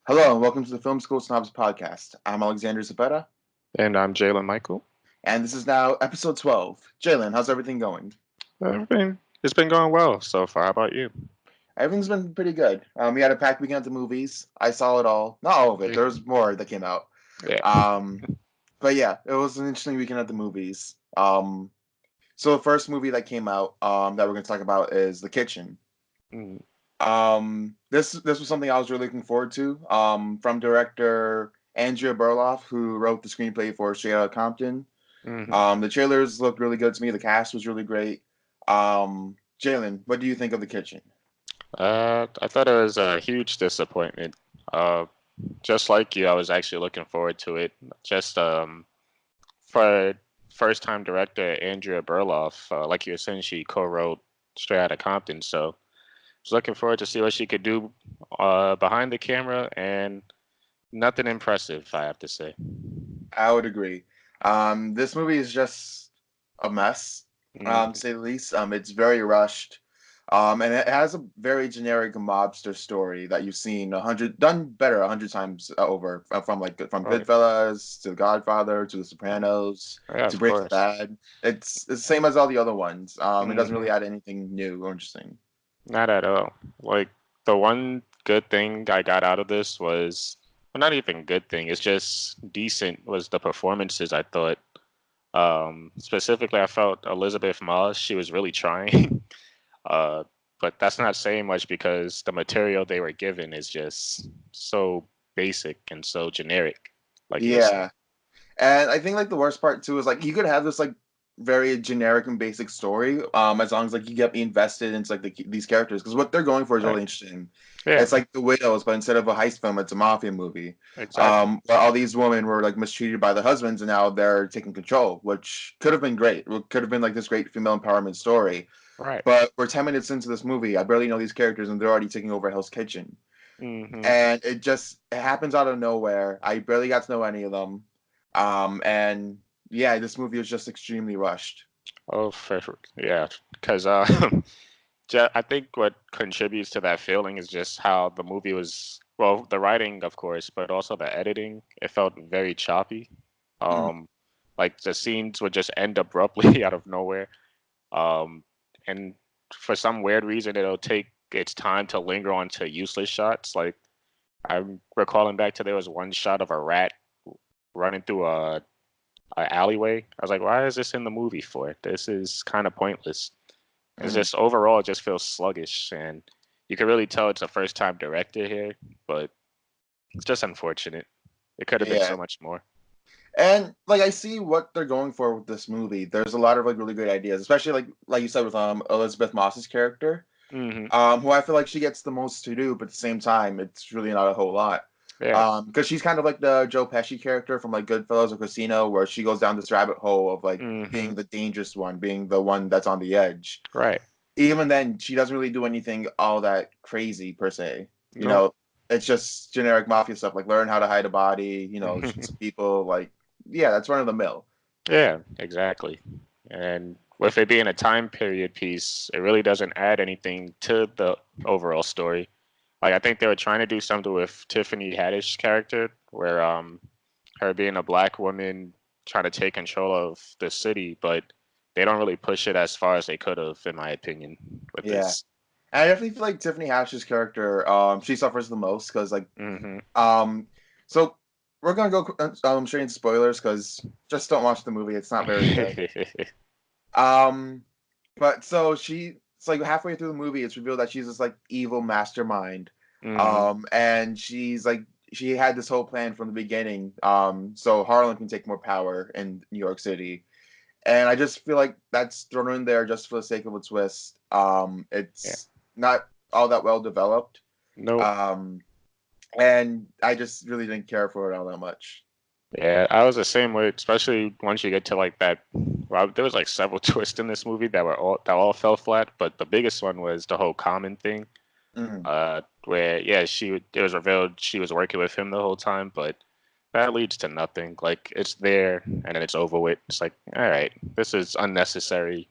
Hello and welcome to the Film School Snobs podcast. I'm Alexander Zapeta, And I'm Jalen Michael. and this is now episode 12. Jalen, how's everything going? It's been going well so far. How about you? Everything's been pretty good. We had a packed weekend at the movies. I saw it all. Not all of it. There's more that came out. Yeah. Um, but yeah, it was an interesting weekend at the movies. So the first movie that came out that we're going to talk about is The Kitchen. Mm, This was something I was really looking forward to. From director Andrea Berloff, who wrote the screenplay for Straight Outta Compton. hmm The trailers looked really good to me. The cast was really great. Jalen, what do you think of The Kitchen? I thought it was a huge disappointment. Uh, just like you, I was actually looking forward to it. Just for first-time director Andrea Berloff, like you were saying, she co-wrote Straight Outta Compton, so I was looking forward to see what she could do behind the camera, and nothing impressive, I have to say. I would agree. This movie is just a mess, to Mm, say the least. It's very rushed. And it has a very generic mobster story that you've seen done better 100 times over, from right. Goodfellas to The Godfather to The Sopranos Yeah, to of Breaking course. Bad. It's the same as all the other ones. It doesn't hmm really add anything new or interesting. Not at all. Like the one good thing I got out of this was, well, not even good thing. It's just decent. Was the performances I thought. Specifically, I felt Elizabeth Moss. She was really trying. uh, but that's not saying much because the material they were given is just so basic and so generic, like you were saying. Yeah. And I think like the worst part too is like you could have this like very generic and basic story, as long as like you get me invested into like these characters because what they're going for is Right. really interesting. Yeah. It's like The Widows, but instead of a heist film, it's a mafia movie. Exactly. Where all these women were like mistreated by the husbands, and now they're taking control, which could have been great. It could have been like this great female empowerment story. Right. But we're 10 minutes into this movie. I barely know these characters, and they're already taking over Hell's Kitchen, hmm and it happens out of nowhere. I barely got to know any of them. And yeah, this movie was just extremely rushed. Oh, yeah. Because I think what contributes to that feeling is just how the movie was, well, the writing, of course, but also the editing. It felt very choppy. Mm. Um, like the scenes would just end abruptly out of nowhere. Um, and for some weird reason, it'll take its time to linger onto useless shots. Like I'm recalling back to there was one shot of a rat running through a alleyway. I was like, why is this in the movie for? This is kind of pointless. It's Mm. just overall, it just feels sluggish, and you can really tell it's a first-time director here, but it's just unfortunate. It could have been Yeah, so much more. and like I see what they're going for with this movie. There's a lot of like really great ideas, especially like you said with Elizabeth Moss's character, hmm who I feel like she gets the most to do, but at the same time, it's really not a whole lot. Yeah. Because she's kind of like the Joe Pesci character from like Goodfellas or Casino, where she goes down this rabbit hole of like hmm being the dangerous one, being the one that's on the edge. Right. Even then, she doesn't really do anything all that crazy per se. You Nope. know, it's just generic mafia stuff like learn how to hide a body, shoot some people. Like, yeah, that's run of the mill. Yeah, exactly. And with it being a time period piece, it really doesn't add anything to the overall story. Like I think they were trying to do something with Tiffany Haddish's character, where her being a black woman trying to take control of the city, but they don't really push it as far as they could have, in my opinion, with Yeah, this. and I definitely feel like Tiffany Haddish's character, she suffers the most because like, hmm um, so we're gonna go straight into spoilers because just don't watch the movie. It's not very good. Um, but so it's like halfway through the movie, it's revealed that she's this like evil mastermind. hmm And she's like she had this whole plan from the beginning. So Harlem can take more power in New York City. And I just feel like that's thrown in there just for the sake of a twist. Yeah. It's not all that well developed. Nope. Um, and I just really didn't care for it all that much. Yeah, I was the same way, especially once you get to like that. Well, there was like several twists in this movie that all fell flat, but the biggest one was the whole Common thing. Mm, Where yeah, it was revealed she was working with him the whole time, but that leads to nothing. Like it's there and then it's over with. It's like, all right, this is unnecessary.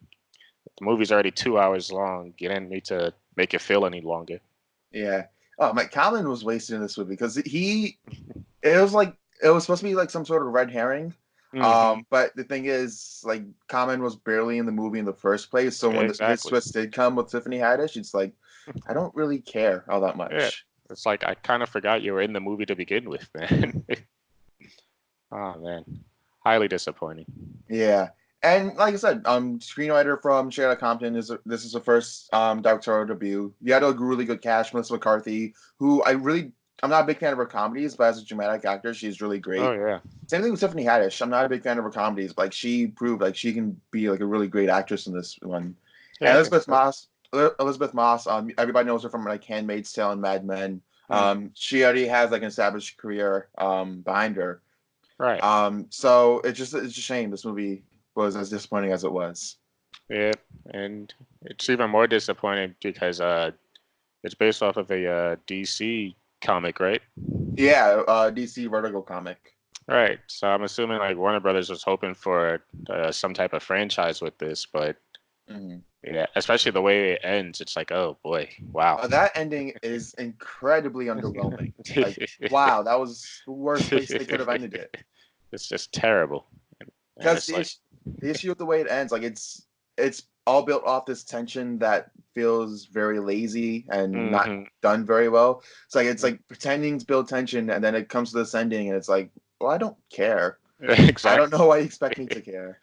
The movie's already 2 hours long. You didn't need to make it feel any longer. yeah. Oh, Mike Calvin was wasted in this movie because it was like it was supposed to be like some sort of red herring. Hmm. But the thing is, like, Common was barely in the movie in the first place, so when his Exactly. twist did come with Tiffany Haddish, it's like I don't really care all that Yeah. much. It's like I kind of forgot you were in the movie to begin with, man. Oh man, highly disappointing. Yeah, and like I said, screenwriter from Straight Compton this is the first directorial debut. You had a really good cast, Melissa McCarthy, who I'm not a big fan of her comedies, but as a dramatic actor, she's really Oh great. yeah. Same thing with Tiffany Haddish. I'm not a big fan of her comedies, but like she proved like she can be like a really great actress in this one. Yeah, And I think so. Elizabeth Moss, everybody knows her from like Handmaid's Tale and Mad Men. Hmm. She already has like an established career behind her. Right. So it's a shame this movie was as disappointing as it was. Yeah, and it's even more disappointing because it's based off of a DC comic, right? Yeah, DC Vertigo comic. Right. So I'm assuming like Warner Brothers was hoping for some type of franchise with this, but Mhm. yeah, especially the way it ends, it's like, oh boy, wow. That ending is incredibly underwhelming. Like, wow, that was the worst place they could have ended it. It's just terrible, and Because it's like, the issue with the way it ends, like it's all built off this tension that feels very lazy and not hmm done very well. It's like pretending to build tension, and then it comes to this ending, and it's like, well, I don't care. I don't exactly. know why you expect me to care.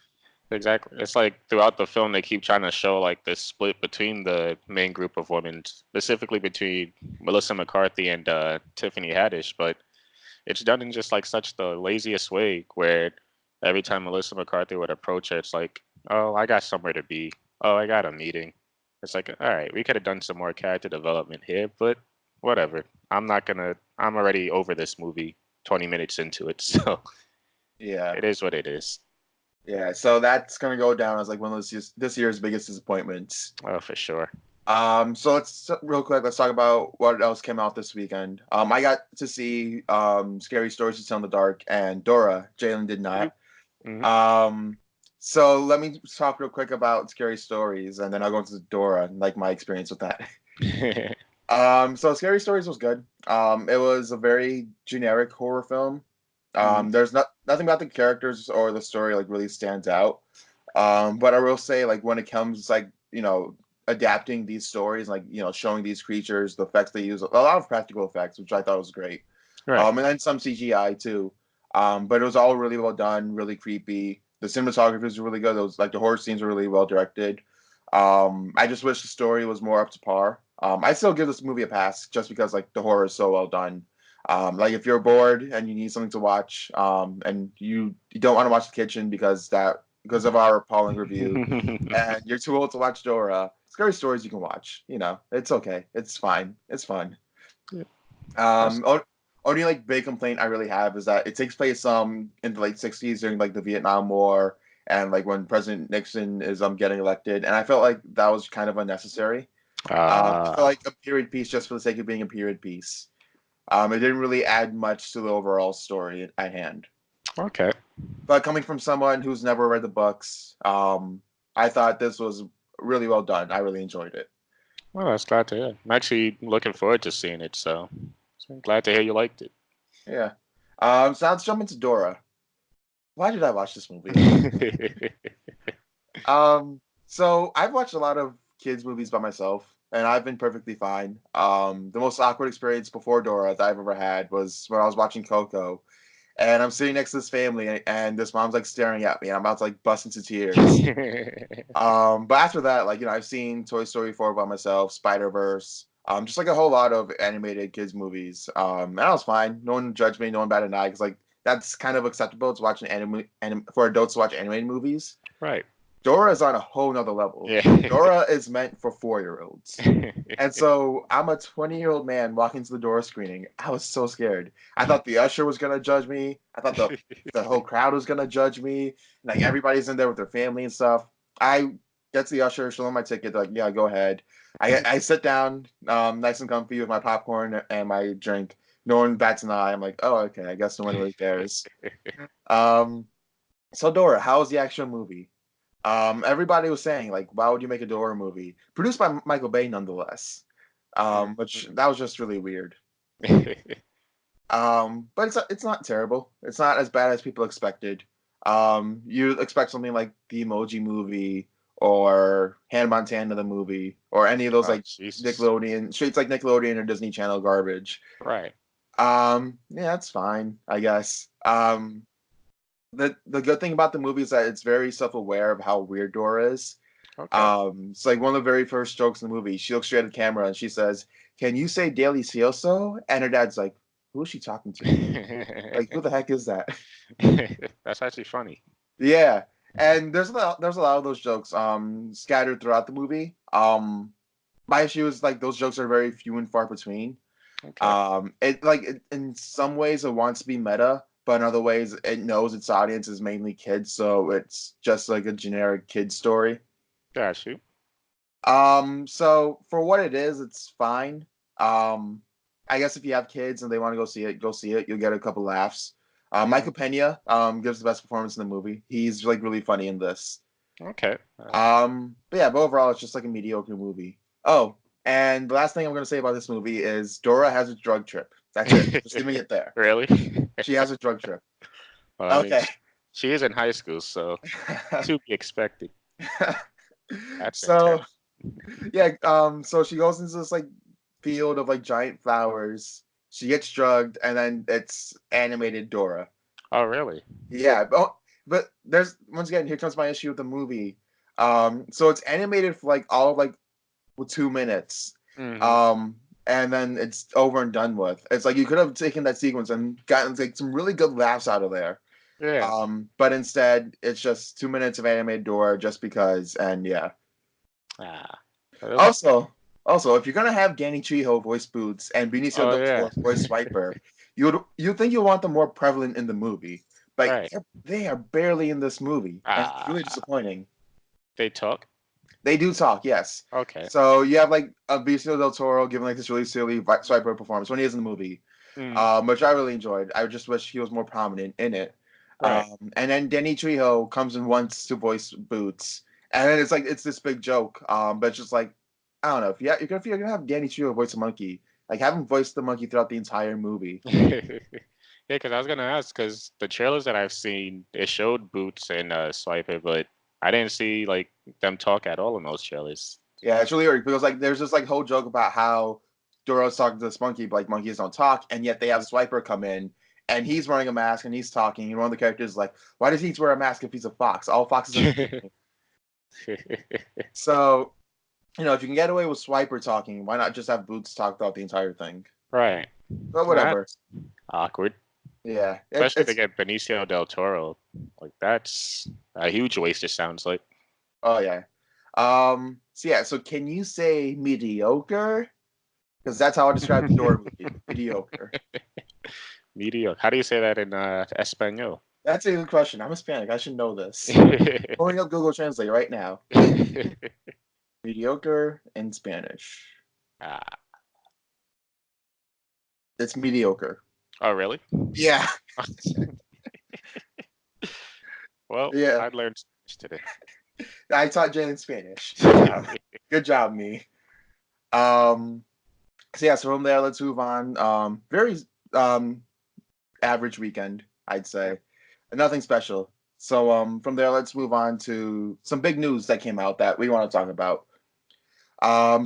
Exactly. It's like throughout the film, they keep trying to show like this split between the main group of women, specifically between Melissa McCarthy and Tiffany Haddish, but it's done in just like such the laziest way where every time Melissa McCarthy would approach her, it's like, oh, I got somewhere to be. Oh, I got a meeting. It's like, all right, we could have done some more character development here, but whatever. I'm already over this movie 20 minutes into it, so Yeah, it is what it is. yeah. So that's gonna go down as like one of this year's biggest disappointments. Oh, for sure. So let's real quick. Let's talk about what else came out this weekend. I got to see Scary Stories to Tell in the Dark and Dora. Jalen did not. Mm-hmm. Um, so let me talk real quick about Scary Stories, and then I'll go into Dora and like my experience with that. So Scary Stories was good. It was a very generic horror film. Mhm. There's nothing about the characters or the story like really stands out. But I will say, like, when it comes like, adapting these stories, like, showing these creatures, the effects they use, a lot of practical effects, which I thought was great. Right. And then some CGI too. But it was all really well done, really creepy. The cinematography was really good. It was like the horror scenes were really well directed. I just wish the story was more up to par. I still give this movie a pass just because like the horror is so well done. Like if you're bored and you need something to watch, and you don't want to watch The Kitchen because of our appalling review, and you're too old to watch Dora, Scary Stories you can watch. It's okay. It's fine. It's fun. Yeah, that's Um, only like big complaint I really have is that it takes place in the late '60s during like the Vietnam War and like when President Nixon is getting elected, and I felt like that was kind of unnecessary. I felt uh like a period piece just for the sake of being a period piece. It didn't really add much to the overall story at hand. okay. But coming from someone who's never read the books, I thought this was really well done. I really enjoyed it. Well, that's glad to hear. I'm actually looking forward to seeing it, so I'm glad to hear you liked it. Yeah. So let's jump into Dora. Why did I watch this movie? So I've watched a lot of kids movies by myself, and I've been perfectly fine. The most awkward experience before Dora that I've ever had was when I was watching Coco, and I'm sitting next to this family, and this mom's like staring at me, and I'm about to like bust into tears. But after that, like I've seen Toy Story 4 by myself, Spider Verse, just like a whole lot of animated kids movies. And I was fine. No one judged me. No one batted an eye because like that's kind of acceptable to watch for adults to watch animated movies. Right. Dora is on a whole nother level. Yeah. Dora is meant for 4-year-olds. And so I'm a 20-year-old man walking to the Dora screening. I was so scared. I thought the usher was gonna judge me. I thought the whole crowd was gonna judge me. Like everybody's in there with their family and stuff. I get to the usher, show them my ticket. They're like, yeah, go ahead. I sit down, nice and comfy with my popcorn and my drink. No one bats an eye. I'm like, oh, okay. I guess no one really cares. Um, so Dora, how was the actual movie? Everybody was saying like, why would you make a Dora movie produced by Michael Bay, nonetheless? which that was just really weird. But it's not terrible. It's not as bad as people expected. You expect something like the Emoji Movie or Hannah Montana the movie or any of those Oh, like Jesus. Nickelodeon, straight like Nickelodeon or Disney Channel garbage. Right. Yeah, that's fine, I guess. The good thing about the movie is that it's very self-aware of how weird Dora is. Okay. It's like one of the very first jokes in the movie. She looks straight at the camera and she says, "Can you say delicioso?" And her dad's like, "Who is she talking to? Like, who the heck is that?" That's actually funny. Yeah, and there's a lot of those jokes scattered throughout the movie. My issue is like those jokes are very few and far between. Okay. In some ways it wants to be meta, but in other ways it knows its audience is mainly kids, so it's just like a generic kid story. Got you. So for what it is, it's fine. Um, I guess if you have kids and they want to go see it, go see it. You'll get a couple laughs. Mm, Michael Pena gives the best performance in the movie. He's like really funny in this. okay. But overall, it's just like a mediocre movie. Oh, and the last thing I'm going to say about this movie is Dora has a drug trip. That's it. Just leaving it there. Really? She has a drug trip. Well, I mean, Okay. she is in high school, so to be expected. That's So intense. yeah, so she goes into this like field of like giant flowers. She gets drugged, and then it's animated Dora. Oh, really? Yeah, but there's once again here comes my issue with the movie. So it's animated for like all of like 2 minutes. Hmm. Um, and then it's over and done with. It's like you could have taken that sequence and gotten like some really good laughs out of there. Yeah. But instead it's just 2 minutes of animated Dora just because, and yeah. Ah. That's- Also, if you're gonna have Danny Trejo voice Boots and Benicio Oh, del yeah. Toro voice Swiper, you'd think you want them more prevalent in the movie, but Right. they are barely in this movie, and it's really Ah. disappointing. They talk? They do talk, yes. Okay. So you have like a Benicio del Toro giving like this really silly Swiper performance when he is in the movie, Mm, which I really enjoyed. I just wish he was more prominent in it. right. And then Danny Trejo comes in once to voice Boots, and then it's like it's this big joke. But it's just like I don't know if you're gonna have Danny Trejo voice a monkey, like have him voice the monkey throughout the entire movie. Yeah, because I was gonna ask, because the trailers that I've seen, it showed Boots and Swiper, but I didn't see like them talk at all in those trailers. Yeah, it's really weird because like there's this like whole joke about how Doro's talking to this monkey, but like monkeys don't talk, and yet they have Swiper come in and he's wearing a mask and he's talking, and one of the characters is like, why does he need to wear a mask if he's a fox? All foxes are the same. So, if you can get away with Swiper talking, why not just have Boots talk throughout the entire thing? Right. But whatever. That's awkward. Yeah, Especially if they it's get Benicio del Toro. Like that's a huge waste, it sounds like. oh yeah. So can you say mediocre? Because that's how I describe the Dora movie. Mediocre. Mediocre. How do you say that in Espanol? That's a good question. I'm Hispanic. I should know this. Pulling up Google Translate right now. Mediocre in Spanish. Ah. It's mediocre. Oh, really? Yeah. Well, Yeah. I learned Spanish today. I taught Jalen Spanish. Good job. Good job, me. Um, so from there, let's move on. Very um average weekend, I'd say. Nothing special. So from there, let's move on to some big news that came out that we want to talk about.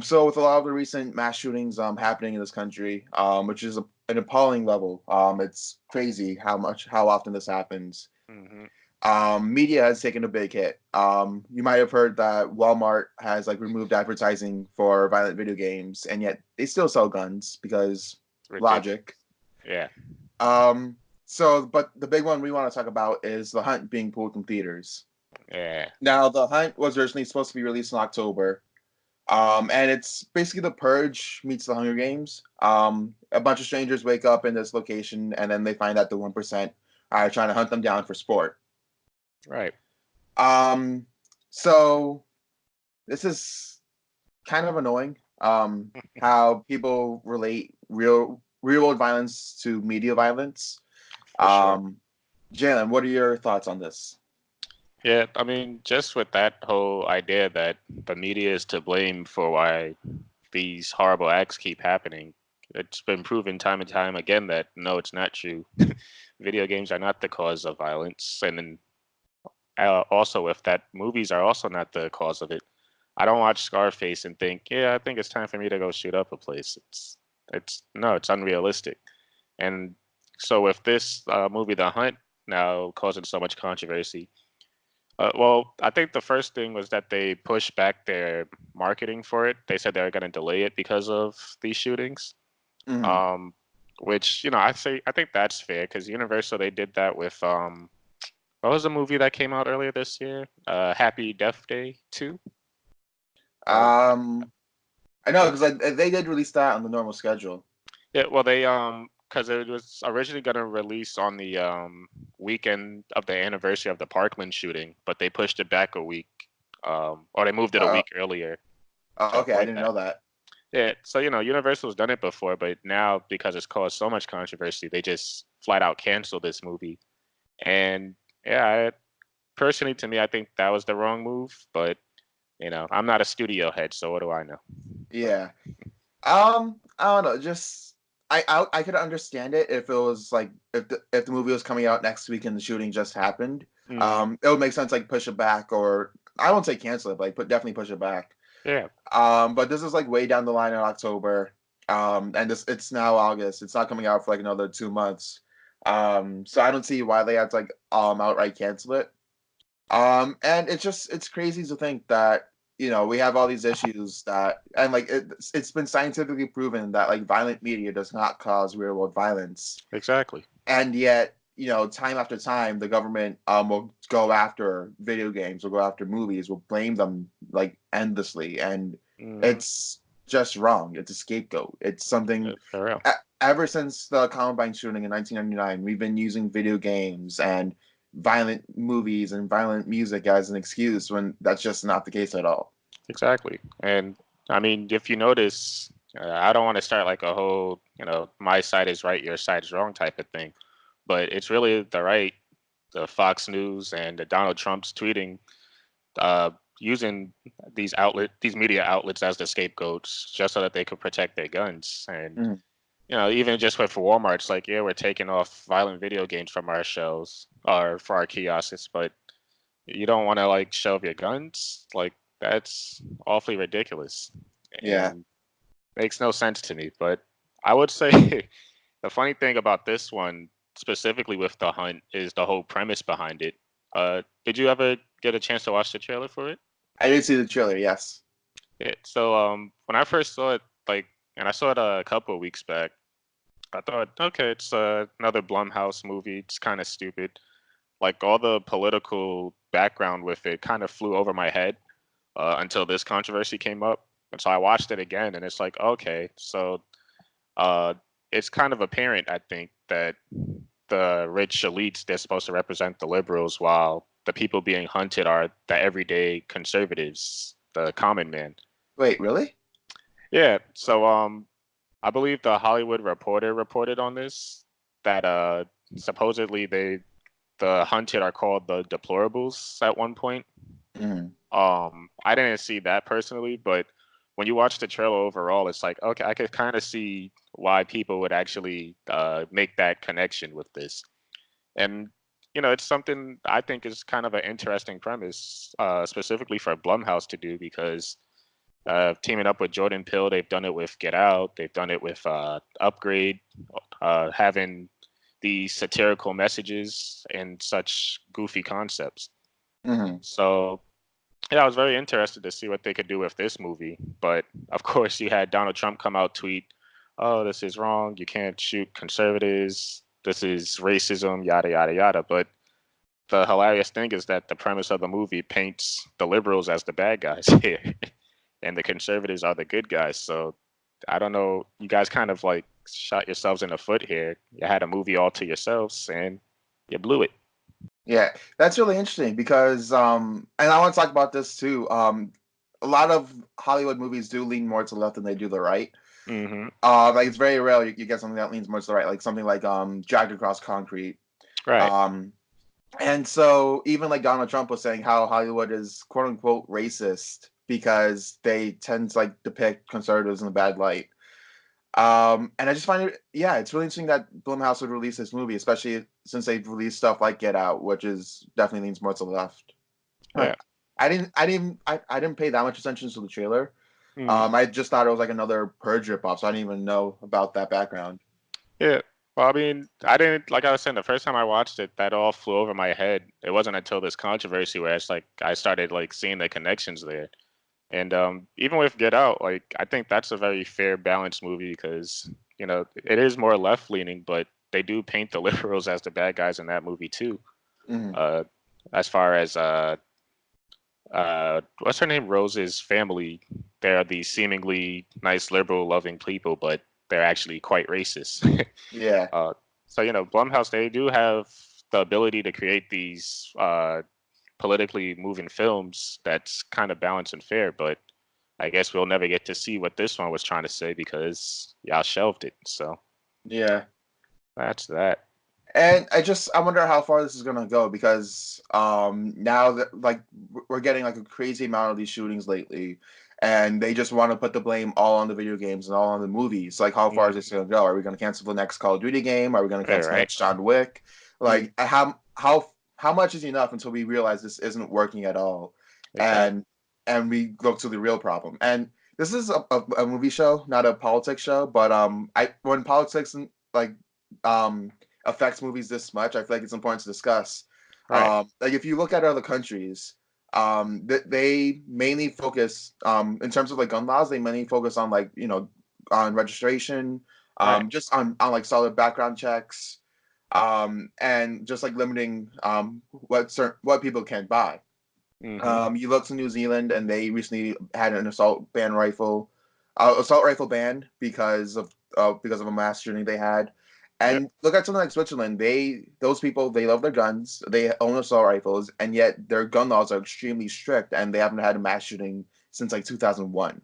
So with a lot of the recent mass shootings happening in this country, which is an appalling level. It's crazy how often this happens. Hmm. Media has taken a big hit. You might have heard that Walmart has like removed advertising for violent video games, and yet they still sell guns because Ridiculous. logic. Yeah. But the big one we want to talk about is The Hunt being pulled from theaters. Yeah. Now, The Hunt was originally supposed to be released in October, and it's basically The Purge meets The Hunger Games. A bunch of strangers wake up in this location, and then they find out the 1% are trying to hunt them down for sport. Right. Um, so this is kind of annoying. How people relate real world violence to media violence. For sure. Jalen, what are your thoughts on this? Yeah, I mean, just with that whole idea that the media is to blame for why these horrible acts keep happening. It's been proven time and time again that no, it's not true. Video games are not the cause of violence, and then also if that movies are also not the cause of it. I don't watch Scarface and think, yeah, I think it's time for me to go shoot up a place. It's no, it's unrealistic. And so with this movie, The Hunt, now causing so much controversy, well, I think the first thing was that they pushed back their marketing for it. They said they were going to delay it because of these shootings. Mhm. Um, which I think that's fair because Universal they did that with what was the movie that came out earlier this year? Happy Death Day 2. Or I know because they did release that on the normal schedule. yeah, well they because it was originally going to release on the weekend of the anniversary of the Parkland shooting, but they pushed it back a week, or they moved it a Uh, week earlier to okay, I avoid didn't that. know that. Yeah, so Universal's done it before, but now because it's caused so much controversy, they just flat out canceled this movie. And yeah, personally, to me, I think that was the wrong move. But I'm not a studio head, so what do I know? Yeah. I don't know. Just I could understand it if it was like if the movie was coming out next week and the shooting just happened. Hmm. It would make sense like push it back or I won't say cancel it, but like definitely push it back. Yeah, But this is like way down the line in October. And it's now August. It's not coming out for like another 2 months. So I don't see why they had to like outright cancel it. And it's crazy to think that we have all these issues that and like it's been scientifically proven that like violent media does not cause real world violence, exactly. and yet time after time the government will go after video games, will go after movies, will blame them like endlessly, and Hmm. it's just wrong. It's a scapegoat. It's something. For real. Ever since the Columbine shooting in 1999, we've been using video games and violent movies and violent music as an excuse when that's just not the case at all. Exactly. And I mean, if you notice, I don't want to start like a whole, my side is right, your side is wrong type of thing. But it's really the right, the Fox News and the Donald Trump's tweeting, uh, using these media outlets as the scapegoats just so that they could protect their guns. And Mhm. even just with Walmart, it's like, yeah, we're taking off violent video games from our shelves or for our kiosks, but you don't want to like shelve your guns. Like that's awfully ridiculous Yeah. and makes no sense to me. But I would say the funny thing about this one, specifically with the hunt, is the whole premise behind it. Did you ever get a chance to watch the trailer for it? I did see the trailer, yes. Yeah. So when I first saw it, like, and I saw it a couple of weeks back, I thought, okay, it's another Blumhouse movie. It's kind of stupid. Like all the political background with it kind of flew over my head until this controversy came up. And so I watched it again, and it's like, okay, so uh, it's kind of apparent, I think, that the rich elites they're supposed to represent the liberals, while the people being hunted are the everyday conservatives, the common man. Wait, really? Yeah. So I believe the Hollywood Reporter reported on this that supposedly the hunted are called the deplorables at one point. Mhm. I didn't see that personally, but when you watch the trailer overall, it's like, okay, I could kind of see why people would actually make that connection with this. And, it's something I think is kind of an interesting premise, specifically for Blumhouse to do because teaming up with Jordan Peele, they've done it with Get Out, they've done it with Upgrade, having these satirical messages and such goofy concepts. Mhm. So yeah, I was very interested to see what they could do with this movie. But of course, you had Donald Trump come out tweet, "Oh, this is wrong. You can't shoot conservatives. This is racism. Yada yada yada." But the hilarious thing is that the premise of the movie paints the liberals as the bad guys here, and the conservatives are the good guys. So I don't know. You guys kind of like shot yourselves in the foot here. You had a movie all to yourselves, and you blew it. Yeah, that's really interesting because and I want to talk about this too. A lot of Hollywood movies do lean more to the left than they do the right. Hmm. Like it's very rare you get something that leans more to the right, like something like Dragged Across Concrete. Right. Um and so even like Donald Trump was saying how Hollywood is quote unquote racist. because they tend to like depict conservatives in a bad light. And I just find it, yeah, it's really interesting that Blumhouse would release this movie, especially since they've released stuff like Get Out, which is definitely leans more to the left. Yeah. I didn't pay that much attention to the trailer. Mm. I just thought it was like another Purge ripoff, so I didn't even know about that background. Yeah. Well, I mean, I didn't like I was saying the first time I watched it, that all flew over my head. It wasn't until this controversy where it's like I started like seeing the connections there. And even with Get Out, like I think that's a very fair, balanced movie because it is more left leaning, but they do paint the liberals as the bad guys in that movie too. Hmm. Uh, as far as what's her name, Rose's family, they're these seemingly nice, liberal, loving people, but they're actually quite racist. Yeah, uh, so Blumhouse, they do have the ability to create these politically moving films that's kind of balanced and fair, but I guess we'll never get to see what this one was trying to say because y'all shelved it. So yeah. that's that. And I wonder how far this is gonna go because now that like we're getting like a crazy amount of these shootings lately, and they just want to put the blame all on the video games and all on the movies. Like, how far is Mm, this gonna go? Are we gonna cancel the next Call of Duty game? Are we gonna yeah, cancel the right. next John Wick? Mm, Like, how much is enough until we realize this isn't working at all, exactly. and we look to the real problem. And this is a movie show, not a politics show. But I when politics and like affects movies this much, I feel like it's important to discuss. Right. Like, if you look at other countries, they mainly focus in terms of like gun laws. They mainly focus on like on registration, Right. just on like solid background checks, and just like limiting what people can buy. Hmm. You look to New Zealand, and they recently had an assault rifle ban because of a mass shooting they had. Yep. And look at something like Switzerland. Those people, they love their guns. They own assault rifles, and yet their gun laws are extremely strict, and they haven't had a mass shooting since like 2001.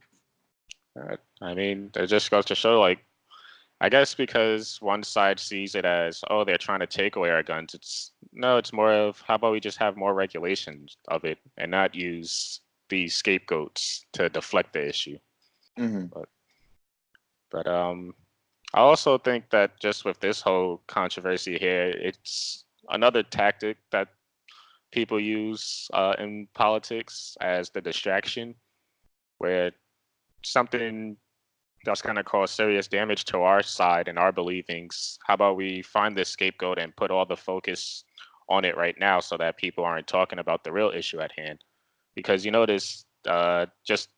I mean, it just goes to show, like, I guess because one side sees it as, oh, they're trying to take away our guns. It's no, it's more of how about we just have more regulations of it and not use these scapegoats to deflect the issue. Hmm. But I also think that just with this whole controversy here, it's another tactic that people use in politics as the distraction, where something that's going to cause serious damage to our side and our believings. How about we find this scapegoat and put all the focus on it right now so that people aren't talking about the real issue at hand? Because this just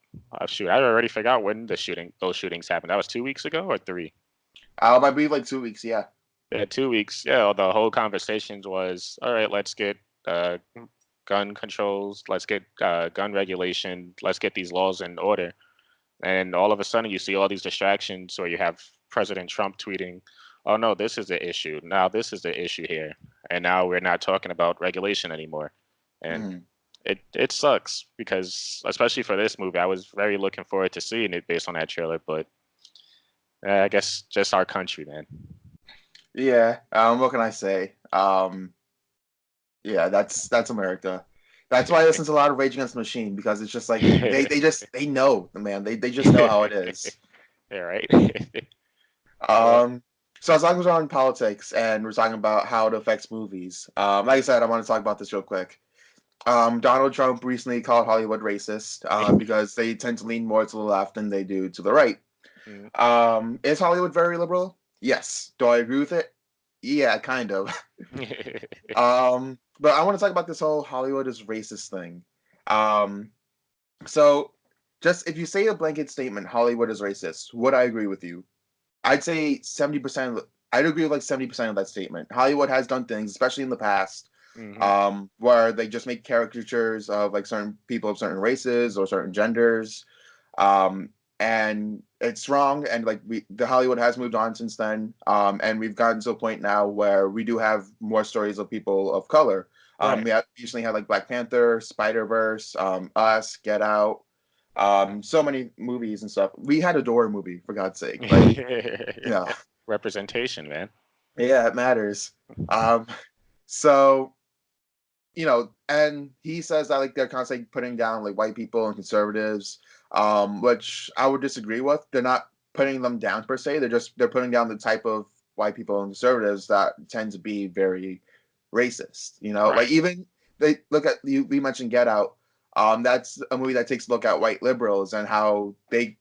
shoot, I already forgot when those shootings happened. That was 2 weeks ago or three. I believe like 2 weeks. Yeah. Yeah, 2 weeks. Yeah, the whole conversations was all right. Let's get uh, gun controls. Let's get gun regulation. Let's get these laws in order. And all of a sudden, you see all these distractions, or you have President Trump tweeting, "Oh no, this is the issue. Now this is the issue here, and now we're not talking about regulation anymore." And Hmm. it sucks because, especially for this movie, I was very looking forward to seeing it based on that trailer. But I guess just our country, man. Yeah. What can I say? Yeah, that's America. That's why I listen to a lot of Rage Against the Machine, because it's just like they know, man. They just know how it is. Yeah, right. Well, Um, so as long as we're on politics and we're talking about how it affects movies, like I said, I want to talk about this real quick. Donald Trump recently called Hollywood racist because they tend to lean more to the left than they do to the right. mm, Is Hollywood very liberal? Yes. Do I agree with it? Yeah, kind of. But I want to talk about this whole Hollywood is racist thing. Um, so just if you say a blanket statement, Hollywood is racist, would I agree with you? I'd say 70%. I'd agree with like 70% of that statement. Hollywood has done things, especially in the past, mhm, where they just make caricatures of like certain people of certain races or certain genders, um, and it's wrong. And like the Hollywood has moved on since then, and we've gotten to a point now where we do have more stories of people of color. right. Usually had like Black Panther, Spider Verse, Us, Get Out, so many movies and stuff. We had a Dora movie, for God's sake. Like, yeah, Representation, man. yeah, it matters. Um, so and he says that like they're constantly putting down like white people and conservatives, which I would disagree with. They're not putting them down per se. They're putting down the type of white people and conservatives that tend to be very racist. Like Right. even they look at you. We mentioned Get Out. That's a movie that takes a look at white liberals and how they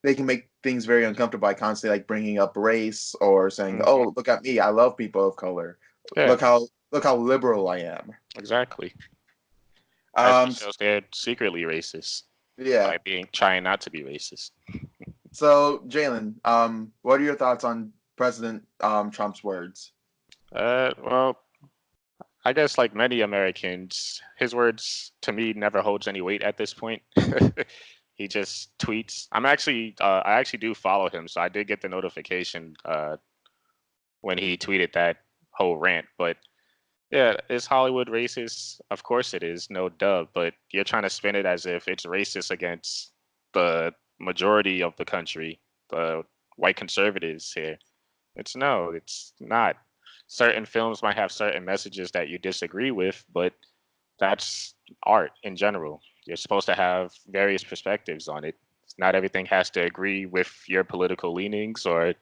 can make things very uncomfortable by constantly like bringing up race or saying, Hmm. "Oh, look at me, I love people of color. Yeah, Look how liberal I am." exactly. That Um, just shows they're secretly racist yeah. by being trying not to be racist. So, Jalen, what are your thoughts on President Trump's words? Well, I guess like many Americans, his words to me never holds any weight at this point. He just tweets. I actually do follow him, so I did get the notification when he tweeted that whole rant. But yeah, is Hollywood racist? Of course it is, no duh. But you're trying to spin it as if it's racist against the majority of the country, the white conservatives here. It's not. Certain films might have certain messages that you disagree with, but that's art in general. You're supposed to have various perspectives on it. Not everything has to agree with your political leanings or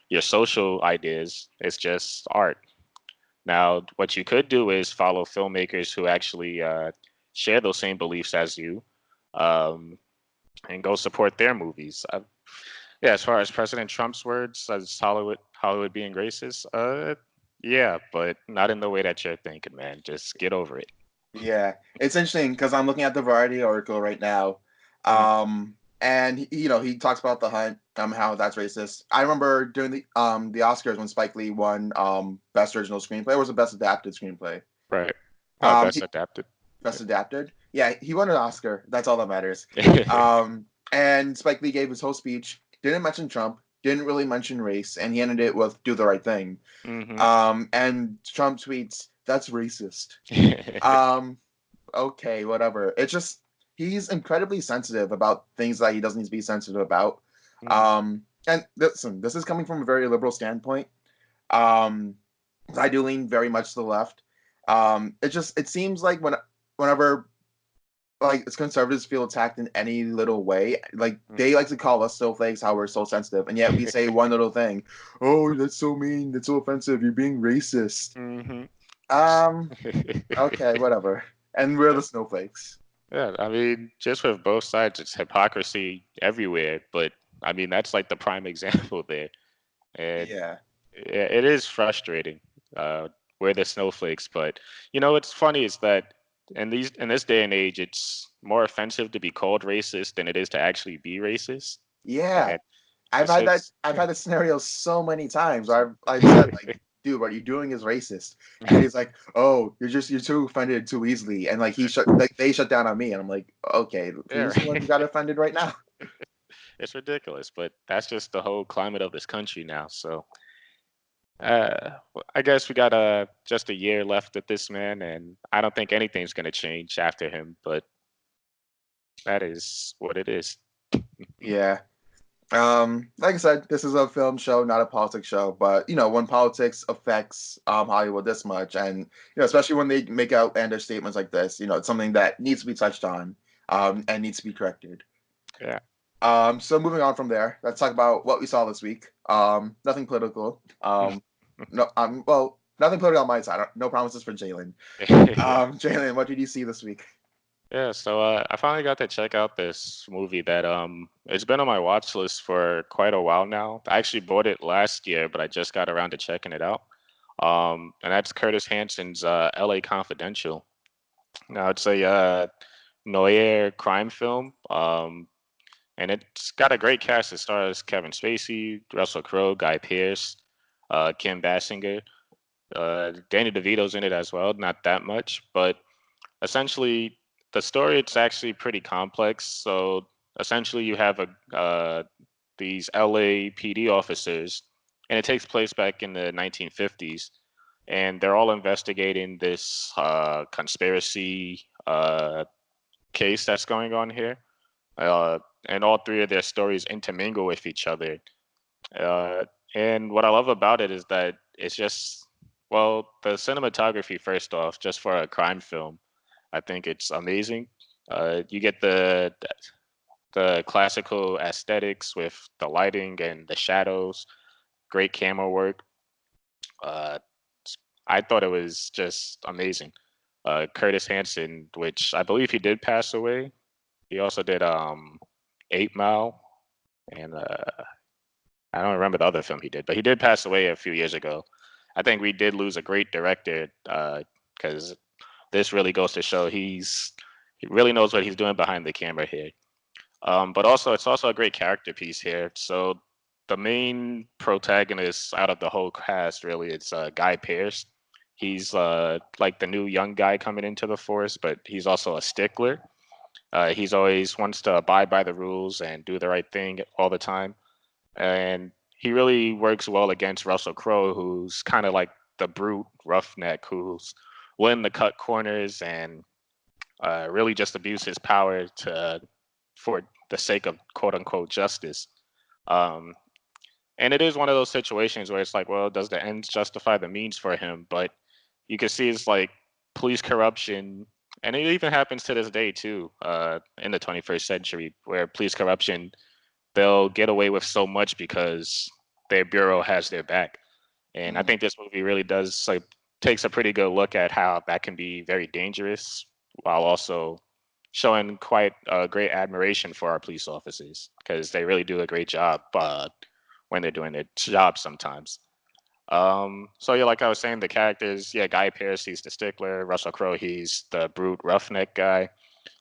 your social ideas. It's just art. Now, what you could do is follow filmmakers who actually share those same beliefs as you, um, and go support their movies. Yeah, as far as President Trump's words, as Hollywood being racist, yeah, but not in the way that you're thinking, man. Just get over it. Yeah, it's interesting because I'm looking at the Variety article right now, and he talks about The Hunt, how that's racist. I remember during the Oscars when Spike Lee won Best Original Screenplay, or was it Best Adapted Screenplay? Right. Oh, Um, best he, adapted. Best Adapted. Yeah, he won an Oscar. That's all that matters. And Spike Lee gave his whole speech, didn't mention Trump, didn't really mention race, and he ended it with "Do the right thing." Hmm. And Trump tweets, "That's racist." Um, okay, whatever. It's just he's incredibly sensitive about things that he doesn't need to be sensitive about. And listen, this is coming from a very liberal standpoint. Um, I do lean very much to the left. It seems like whenever like conservatives feel attacked in any little way, like they like to call us snowflakes, how we're so sensitive, and yet we say one little thing, "Oh, that's so mean, that's so offensive, you're being racist." Hmm. Um, okay, whatever. And we're the snowflakes. Yeah, I mean, just with both sides, it's hypocrisy everywhere. But I mean, that's like the prime example there. And Yeah. yeah, it is frustrating. We're the snowflakes, but what's funny is that in this day and age, it's more offensive to be called racist than it is to actually be racist. Yeah. And it's just I've had this scenario so many times where I've said like, dude, what you're doing is racist. And he's like, "Oh, you're too offended too easily." And like they shut down on me and I'm like, "Okay, yeah, who's the one who got offended right now?" it's ridiculous. But that's just the whole climate of this country now. So I guess we got just a year left with this man, and I don't think anything's gonna change after him. But that is what it is. Yeah. Like I said, this is a film show, not a politics show. But when politics affects Hollywood this much, and especially when they make outlandish statements like this, it's something that needs to be touched on, and needs to be corrected. Yeah. So moving on from there, let's talk about what we saw this week. Nothing political. No, well, nothing political on my side. No promises for Jalen. Jalen, what did you see this week? Yeah, so I finally got to check out this movie that it's been on my watch list for quite a while now. I actually bought it last year, but I just got around to checking it out. And that's Curtis Hanson's L.A. Confidential. Now it's a noir crime film, and it's got a great cast. It stars Kevin Spacey, Russell Crowe, Guy Pearce, Kim Basinger, Danny DeVito's in it as well. Not that much, but essentially the story it's actually pretty complex. So essentially you have these LAPD officers, and it takes place back in the 1950s, and they're all investigating this conspiracy case that's going on here, uh, and all three of their stories intermingle with each other. uh, and what I love about it is that it's just Well, the cinematography first off, just for a crime film, I think it's amazing. You get the classical aesthetics with the lighting and the shadows, great camera work. Uh, I thought it was just amazing. Curtis Hanson, which I believe he did pass away. He also did 8 Mile, and I don't remember the other film he did, but he did pass away a few years ago. I think we did lose a great director because this really goes to show he really knows what he's doing behind the camera here. But also, it's also a great character piece here. So the main protagonist out of the whole cast, really, it's Guy Pearce. He's like the new young guy coming into the force, but he's also a stickler. He's always wants to abide by the rules and do the right thing all the time. And he really works well against Russell Crowe, who's kind of like the brute roughneck who's willing to cut corners and really just abuse his power to for the sake of quote unquote justice. Um, and it is one of those situations where it's like, well, does the ends justify the means for him? But you can see it's like police corruption, and it even happens to this day too, in the 21st century, where police corruption they'll get away with so much because their bureau has their back. And I Mm. think this movie really does like takes a pretty good look at how that can be very dangerous while also showing quite a great admiration for our police officers because they really do a great job when they're doing their job sometimes. So yeah, like I was saying, the characters, yeah, Guy Pearce, he's the stickler. Russell Crowe, he's the brute roughneck guy.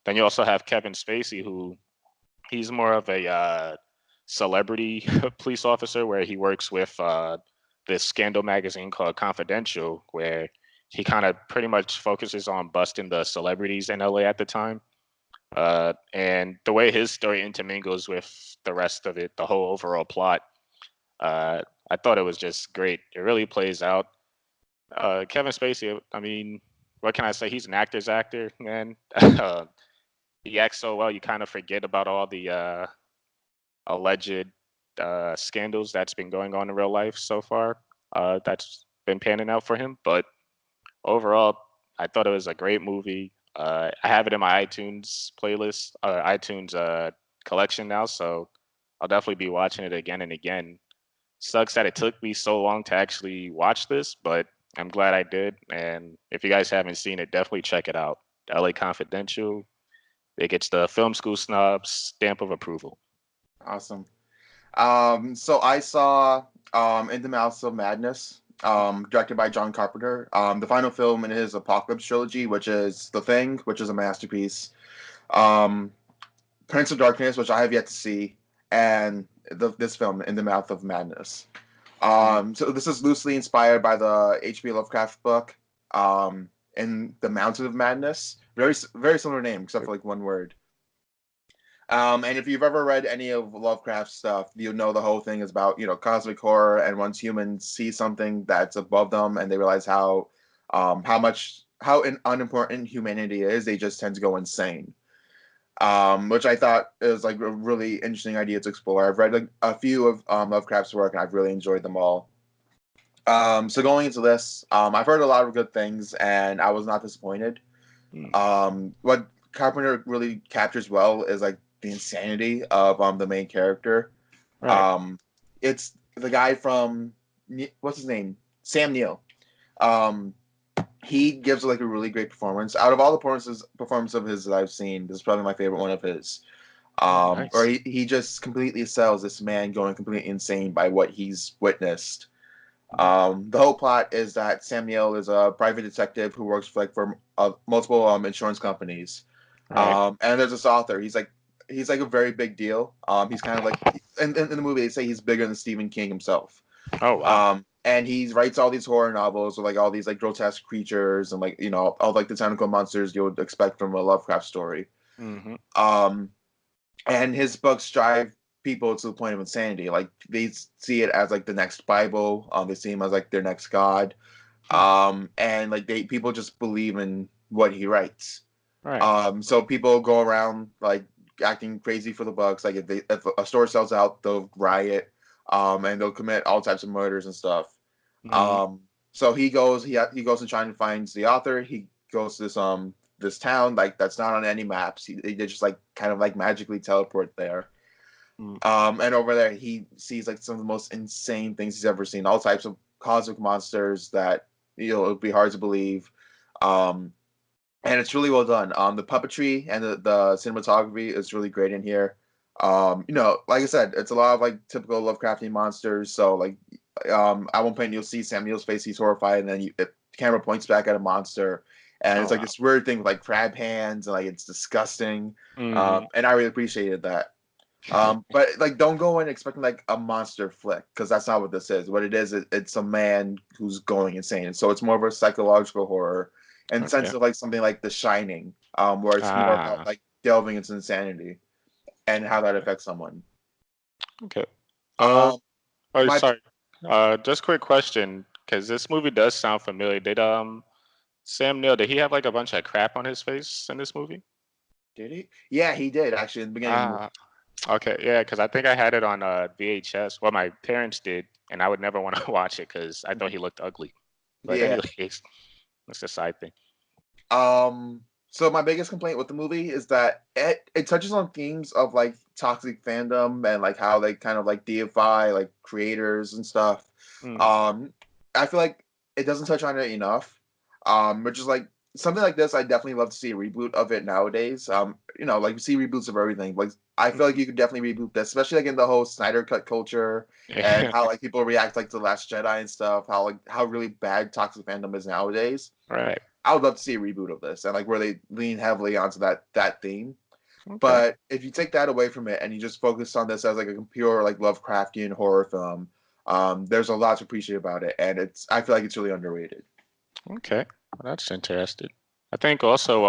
Then you also have Kevin Spacey, who he's more of a celebrity police officer where he works with this scandal magazine called Confidential, where he kind of pretty much focuses on busting the celebrities in LA at the time. And the way his story intermingles with the rest of it, the whole overall plot, uh, I thought it was just great. It really plays out. Kevin Spacey, I mean, what can I say? He's an actor's actor, man. He acts so well, you kind of forget about all the alleged scandals that's been going on in real life so far. That's been panning out for him. But overall, I thought it was a great movie. I have it in my iTunes playlist, iTunes collection now, so I'll definitely be watching it again and again. Sucks that it took me so long to actually watch this, but I'm glad I did. And if you guys haven't seen it, definitely check it out. LA Confidential. It gets the Film School Snobs stamp of approval. Awesome. So I saw In the Mouth of Madness, directed by John Carpenter. The final film in his Apocalypse trilogy, which is The Thing, which is a masterpiece. Um, Prince of Darkness, which I have yet to see, and this film, In the Mouth of Madness. Mm, So this is loosely inspired by the H.P. Lovecraft book, In the Mountain of Madness. Very similar name, except for like one word. And if you've ever read any of Lovecraft's stuff, you know the whole thing is about, cosmic horror, and once humans see something that's above them and they realize how unimportant humanity is, they just tend to go insane. Which I thought is like a really interesting idea to explore. I've read like, a few of Lovecraft's work, and I've really enjoyed them all. So going into this, I've heard a lot of good things, and I was not disappointed. mm, What Carpenter really captures well is like the insanity of the main character. right. Um, it's the guy from what's his name, Sam Neill. Um, he gives like a really great performance. Out of all the performances of his that I've seen, this is probably my favorite one of his. Oh, Or nice. he just completely sells this man going completely insane by what he's witnessed. The whole plot is that Sam Neill is a private detective who works for multiple insurance companies. Right. And there's this author. He's like a very big deal. He's kind of like in the movie they say he's bigger than Stephen King himself. Oh, wow. And he writes all these horror novels with like all these like grotesque creatures and like all like the tentacle monsters you would expect from a Lovecraft story. Hmm. Um, and his books drive people to the point of insanity. Like they see it as like the next Bible. They see him as like their next God. And like people just believe in what he writes. Right. So people go around like acting crazy for the bucks. Like if a store sells out, they'll riot. And they'll commit all types of murders and stuff. Hmm. Um, So he goes and tries and finds the author. He goes to this town like that's not on any maps. They just like kind of like magically teleport there. Mm. And over there he sees like some of the most insane things he's ever seen. All types of cosmic monsters that it would be hard to believe. Um, and it's really well done. The puppetry and the cinematography is really great in here. Like I said, it's a lot of like typical Lovecraftian monsters. So like, at one point you'll see Sam Neill's face; he's horrified, and then the camera points back at a monster, and Oh it's like wow. this weird thing with like crab hands, and like it's disgusting. Hmm. And I really appreciated that. But like, don't go in expecting like a monster flick because that's not what this is. What it is, it's a man who's going insane. So it's more of a psychological horror, and sense Okay. of like something like The Shining, where it's more about Ah. like delving into insanity and how that affects someone. Okay. Uh. Um, Oh, my sorry. Just quick question, because this movie does sound familiar. Did Sam Neill, did he have like a bunch of crap on his face in this movie? Did he? Yeah, he did actually in the beginning of the movie. Ah. Okay. Yeah, because I think I had it on VHS. Well, my parents did, and I would never want to watch it because I thought Mhm. he looked ugly. But Yeah. anyways, that's a side thing. So my biggest complaint with the movie is that it touches on themes of like toxic fandom and like how they kind of like deify like creators and stuff. Mm. Um, I feel like it doesn't touch on it enough. Which is like something like this, I definitely love to see a reboot of it nowadays. Like we see reboots of everything. Like I feel like Mhm. you could definitely reboot this, especially like in the whole Snyder Cut culture and Yeah. how like people react like to The Last Jedi and stuff. How really bad toxic fandom is nowadays. Right. I would love to see a reboot of this and like where they lean heavily onto that theme. Okay. But if you take that away from it and you just focus on this as like a pure like Lovecraftian horror film, there's a lot to appreciate about it, and I feel like it's really underrated. Okay. Well, that's interesting. I think also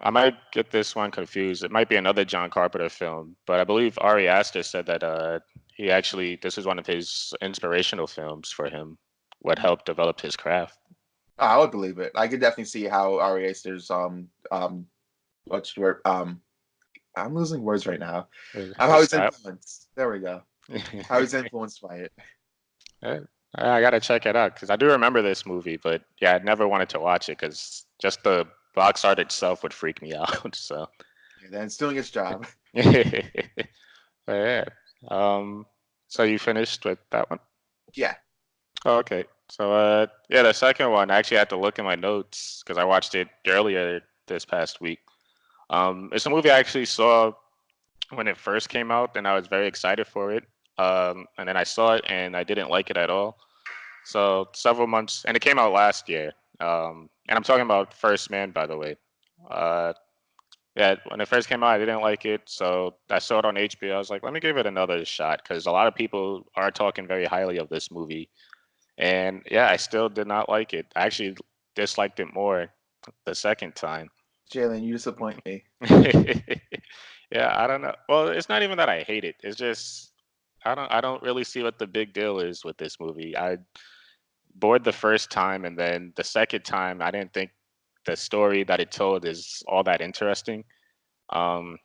I might get this one confused. It might be another John Carpenter film, but I believe Ari Aster said that he actually this is one of his inspirational films for him. What helped develop his craft. I would believe it. I could definitely see how Ari Aster's what's the word I'm losing words right now. How His he's style. influenced. There we go. How he's influenced by it. Yeah, I gotta check it out because I do remember this movie, but yeah, I never wanted to watch it because just the box art itself would freak me out. So, And then it's doing its job. but yeah. Um, so you finished with that one? Yeah. Oh, okay. So, yeah, the second one, I actually had to look in my notes because I watched it earlier this past week. It's a movie I actually saw when it first came out, and I was very excited for it. And then I saw it, and I didn't like it at all. So several months, and it came out last year. And I'm talking about First Man, by the way. Uh, yeah, when it first came out, I didn't like it, so I saw it on HBO. I was like, let me give it another shot because a lot of people are talking very highly of this movie. And yeah, I still did not like it. I actually disliked it more the second time. Jalen, you disappoint me. Yeah, I don't know. Well, it's not even that I hate it. It's just I don't really see what the big deal is with this movie. I bored the first time, and then the second time, I didn't think the story that it told is all that interesting. Um,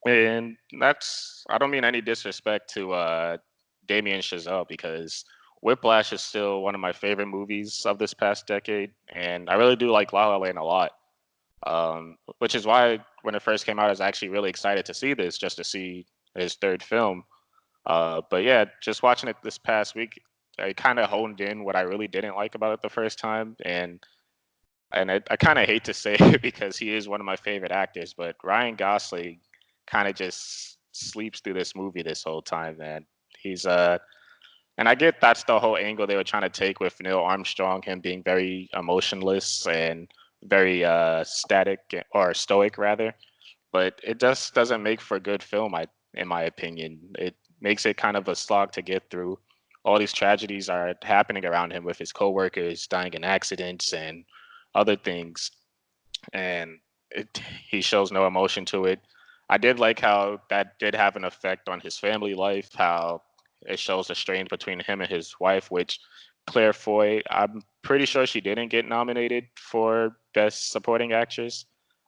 and that's I don't mean any disrespect to Damien Chazelle because Whiplash is still one of my favorite movies of this past decade, and I really do like La La Land a lot. Which is why when it first came out, I was actually really excited to see this, just to see his third film. But yeah, just watching it this past week, I kind of honed in what I really didn't like about it the first time, and I kind of hate to say it because he is one of my favorite actors, but Ryan Gosling kind of just sleeps through this movie this whole time, man. He's and I get that's the whole angle they were trying to take with Neil Armstrong, him being very emotionless and very static or stoic rather, but it just doesn't make for good film. In my opinion, it makes it kind of a slog to get through. All these tragedies are happening around him with his coworkers dying in accidents and other things, and he shows no emotion to it. I did like how that did have an effect on his family life, how it shows the strain between him and his wife, which Claire Foy, I'm pretty sure she didn't get nominated for Best Supporting Actress.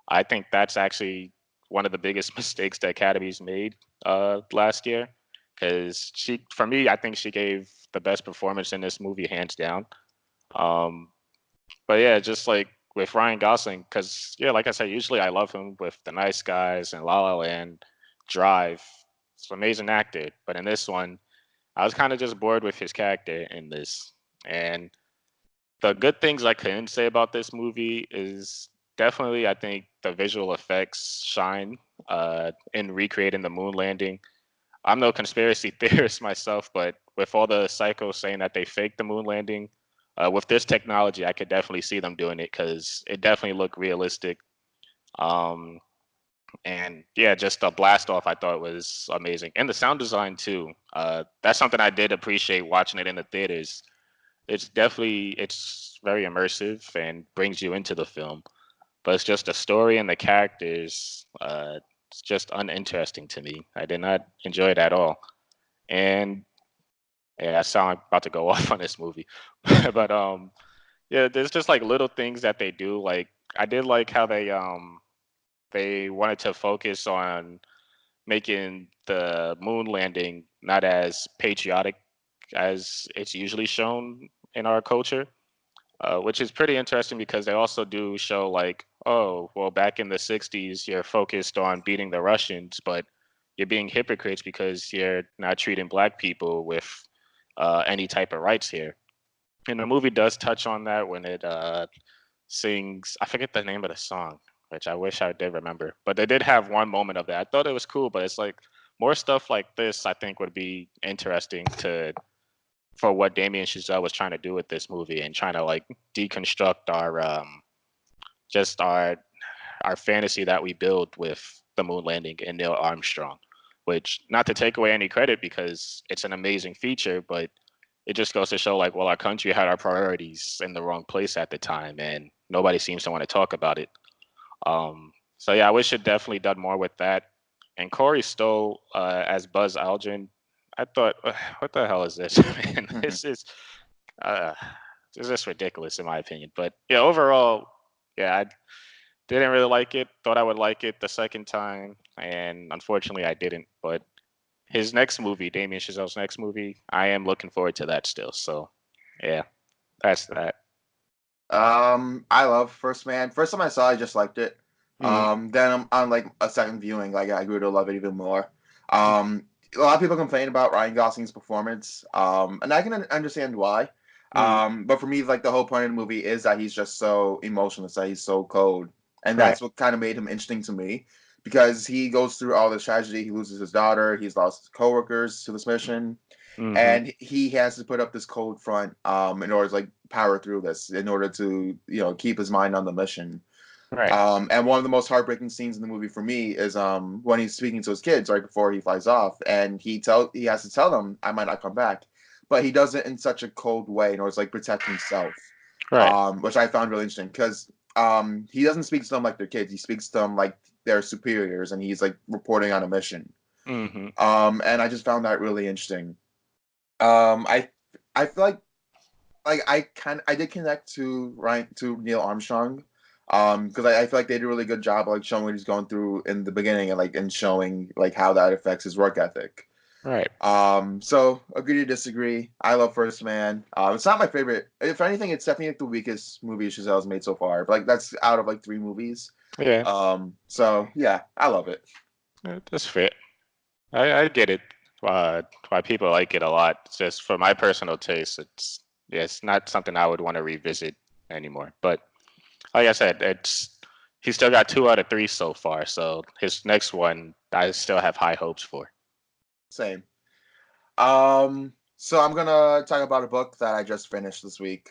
I think that's actually one of the biggest mistakes the Academy's made last year. Because for me, I think she gave the best performance in this movie, hands down. Um, but yeah, just like with Ryan Gosling, because yeah, like I said, usually I love him with The Nice Guys and La La Land, Drive. It's an amazing actor, but in this one, I was kind of just bored with his character in this. And the good things I can say about this movie is definitely I think the visual effects shine in recreating the moon landing. I'm no conspiracy theorist myself, but with all the psychos saying that they faked the moon landing, with this technology, I could definitely see them doing it because it definitely looked realistic. Um, and yeah, just the blast off I thought was amazing, and the sound design too. That's something I did appreciate watching it in the theaters. It's very immersive and brings you into the film, but it's just the story and the characters. It's just uninteresting to me. I did not enjoy it at all. And yeah, I sound like about to go off on this movie, but yeah, there's just like little things that they do. Like I did like how they wanted to focus on making the moon landing not as patriotic as it's usually shown in our culture, which is pretty interesting because they also do show like, oh, well, back in the '60s, you're focused on beating the Russians, but you're being hypocrites because you're not treating black people with any type of rights here. And the movie does touch on that when it sings. I forget the name of the song, which I wish I did remember. But they did have one moment of that. I thought it was cool, but it's like more stuff like this. I think would be interesting to for what Damien Chazelle was trying to do with this movie and trying to like deconstruct our just our fantasy that we build with the moon landing and Neil Armstrong. Which not to take away any credit because it's an amazing feature, but it just goes to show like, well, our country had our priorities in the wrong place at the time, and nobody seems to want to talk about it. So yeah, I wish it definitely done more with that. And Corey Stoll as Buzz Aldrin, I thought, what the hell is this, man? Uh, this is just ridiculous in my opinion. But yeah, overall, yeah, I didn't really like it. Thought I would like it the second time, and unfortunately, I didn't. But his next movie, Damien Chazelle's next movie, I am looking forward to that still. So yeah, that's that. I love First Man. First time I saw it, I just liked it. Mm, Then on like a second viewing, like I grew to love it even more. A lot of people complain about Ryan Gosling's performance, and I can understand why. mm, But for me, like the whole point of the movie is that he's just so emotionless, that he's so cold, and right. that's what kind of made him interesting to me because he goes through all this tragedy. He loses his daughter. He's lost his coworkers to this mission, Mm-hmm. and he has to put up this cold front in order to like power through this in order to keep his mind on the mission. Right. And one of the most heartbreaking scenes in the movie for me is when he's speaking to his kids right before he flies off, and he has to tell them I might not come back, but he does it in such a cold way in order to like protect himself, Right. which I found really interesting because he doesn't speak to them like they're kids. He speaks to them like they're superiors, and he's like reporting on a mission. Mm-hmm. And I just found that really interesting. Um, I I feel like I did connect to Neil Armstrong, because I feel like they did a really good job like showing what he's going through in the beginning and showing like how that affects his work ethic. Right. So agree to disagree. I love First Man. It's not my favorite. If anything, it's definitely like the weakest movie Chazelle's made so far. But like that's out of like three movies. Yeah. So yeah, I love it. That's fair. I get it. Why people like it a lot. It's just for my personal taste, it's yeah, it's not something I would want to revisit anymore. But like I said, it's he still got 2 out of 3 so far. So his next one, I still have high hopes for. Same. So I'm gonna talk about a book that I just finished this week.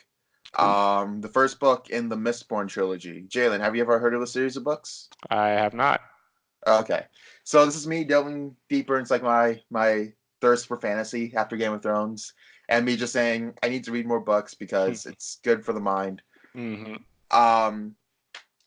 Cool. The first book in the Mistborn trilogy. Jalen, have you ever heard of a series of books? I have not. Okay, so this is me delving deeper into like my thirst for fantasy after Game of Thrones, and me just saying I need to read more books because it's good for the mind. Mm-hmm. Um,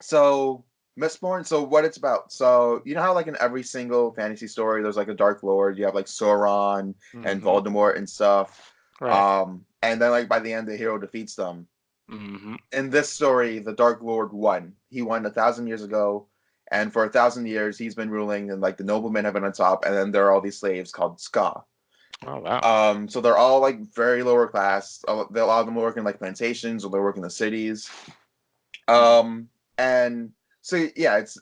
so Mistborn. So what it's about? So you know how like in every single fantasy story, there's like a Dark Lord. You have like Sauron and Mm-hmm. Voldemort and stuff. Right. And then like by the end, the hero defeats them. Mm-hmm. In this story, the Dark Lord won. He won 1,000 years ago, and for 1,000 years, he's been ruling, and like the noblemen have been on top, and then there are all these slaves called Ska. Oh wow. So they're all like very lower class. A lot of them work in like plantations or they work in the cities. Mhm. And so yeah, it's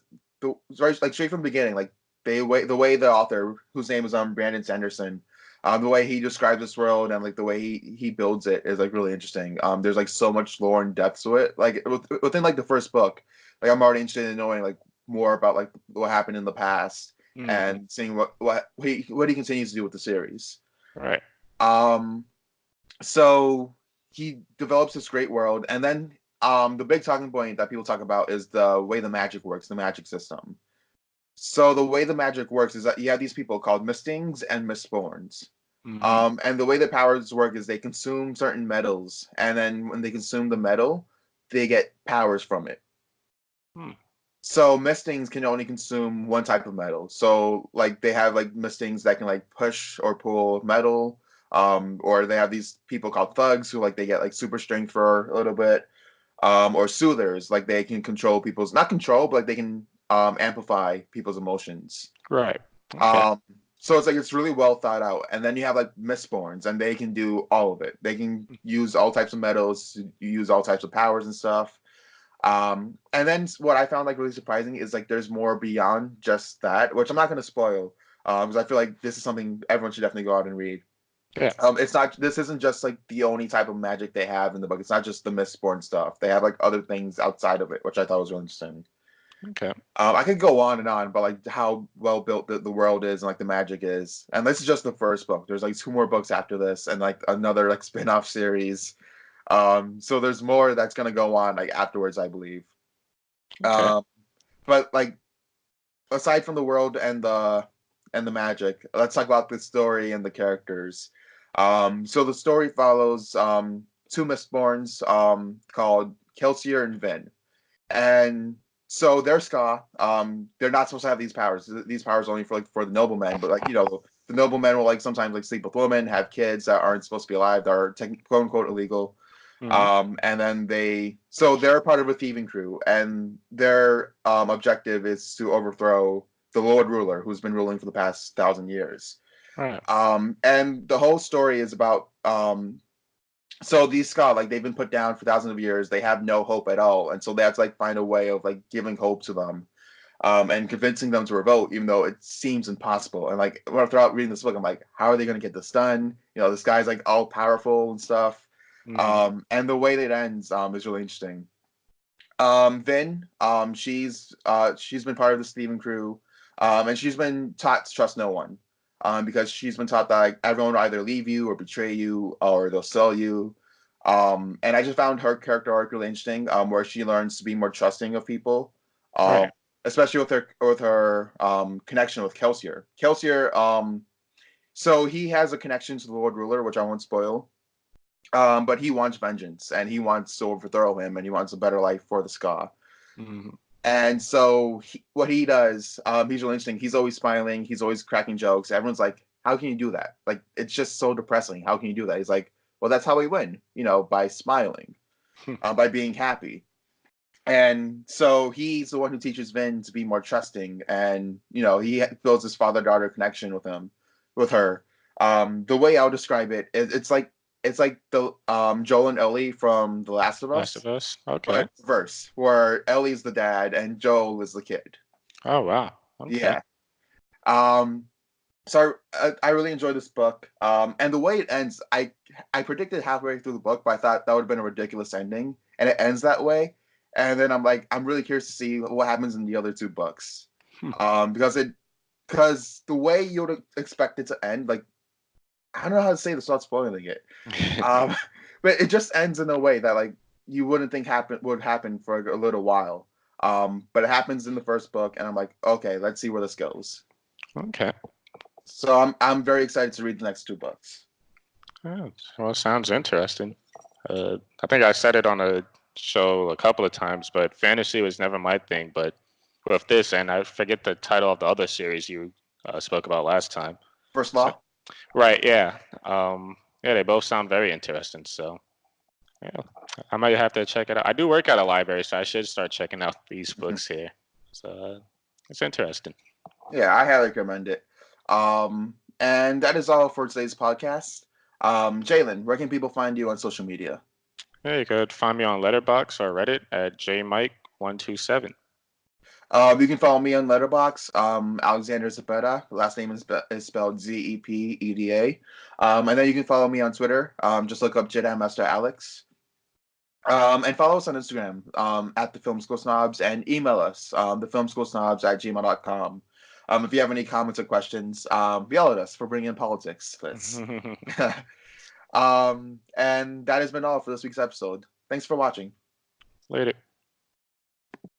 right like straight from the beginning, like the way the author, whose name is Brandon Sanderson, the way he describes this world and like the way he builds it is like really interesting. There's like so much lore and depth to it. Like within like the first book, like I'm already interested in knowing like more about like what happened in the past Mhm. and seeing what he continues to do with the series. Right. Um, so he develops this great world, and then the big talking point that people talk about is the way the magic works, the magic system. So the way the magic works is that you have these people called Mistings and Mistborns. Hmm. And the way the powers work is they consume certain metals, and then when they consume the metal, they get powers from it. Hmm. So mistings can only consume one type of metal. So like they have like mistings that can like push or pull metal. Or they have these people called thugs who like they get like super strength for a little bit. Or soothers, like they can control people's not control, but like they can amplify people's emotions. Right. Okay. Um, so it's like it's really well thought out. And then you have like Mistborns, and they can do all of it. They can use all types of metals, use all types of powers and stuff. And then what I found like really surprising is like there's more beyond just that, which I'm not going to spoil, because I feel like this is something everyone should definitely go out and read. Yeah. It's not. This isn't just like the only type of magic they have in the book. It's not just the Mistborn stuff. They have like other things outside of it, which I thought was really interesting. Okay. I could go on and on, but like how well built the world is and like the magic is. And this is just the first book. There's like two more books after this, and like another like spin-off series. So there's more that's gonna go on like afterwards, I believe. Okay. Um, but like aside from the world and the magic, let's talk about the story and the characters. So the story follows two Mistborns called Kelsier and Vin, and so they're Ska. They're not supposed to have these powers. These powers are only for like for the noblemen, but like the noblemen will like sometimes like sleep with women, have kids that aren't supposed to be alive, that are quote unquote illegal. Hmm. And then they're part of a thieving crew, and their objective is to overthrow the Lord Ruler, who's been ruling for the past 1,000 years. Right. And the whole story is about so these Ska, like they've been put down for thousands of years, they have no hope at all, and so they have to like find a way of like giving hope to them, and convincing them to revolt, even though it seems impossible. And like throughout reading this book, I'm like, how are they going to get this done? This guy's like all powerful and stuff. Hmm. And the way that it ends is really interesting. Vin, she's been part of the Steven crew, and she's been taught to trust no one, because she's been taught that like, everyone will either leave you or betray you or they'll sell you. And I just found her character arc really interesting, where she learns to be more trusting of people, um, Right. especially with her connection with Kelsier. Kelsier, so he has a connection to the Lord Ruler, which I won't spoil. But he wants vengeance and he wants to overthrow him and he wants a better life for the Ska. Hmm. And so what he does, he's really interesting. He's always smiling. He's always cracking jokes. Everyone's like, "How can you do that? Like, it's just so depressing. How can you do that?" He's like, "Well, that's how we win. By smiling, by being happy." And so he's the one who teaches Vin to be more trusting, and he builds this father-daughter connection with her. The way I'll describe it, it's like the Joel and Ellie from The Last of Last Us, of Us. Okay. but reverse, where Ellie's the dad and Joel is the kid. Oh wow. Okay. Yeah. Um. So I really enjoyed this book. And the way it ends, I predicted halfway through the book, but I thought that would have been a ridiculous ending, and it ends that way. And then I'm like, I'm really curious to see what happens in the other two books, Hmm. because the way you would expect it to end, like I don't know how to say this without spoiling it. Um, but it just ends in a way that like you wouldn't think would happen for a little while. But it happens in the first book, and I'm like, okay, let's see where this goes. Okay. So I'm very excited to read the next two books. Yeah, well, sounds interesting. I think I said it on a show a couple of times, but fantasy was never my thing. But with this, and I forget the title of the other series you spoke about last time. First So, law. right, yeah, yeah, they both sound very interesting. So, yeah, I might have to check it out. I do work at a library, so I should start checking out these Mhm. books here. So, it's interesting. Yeah, I highly recommend it. Um, And that is all for today's podcast. Jalen, where can people find you on social media? Yeah, you could find me on Letterboxd or Reddit at jmike127. You can follow me on Letterbox. Alexander Zepeda. Last name is spelled Zepeda. And then you can follow me on Twitter. Just look up Jedi Master Alex. And follow us on Instagram at the Film School Snobs and email us thefilmschoolsnobs@gmail.com. If you have any comments or questions, yell at us for bringing in politics, Chris. And that has been all for this week's episode. Thanks for watching. Later.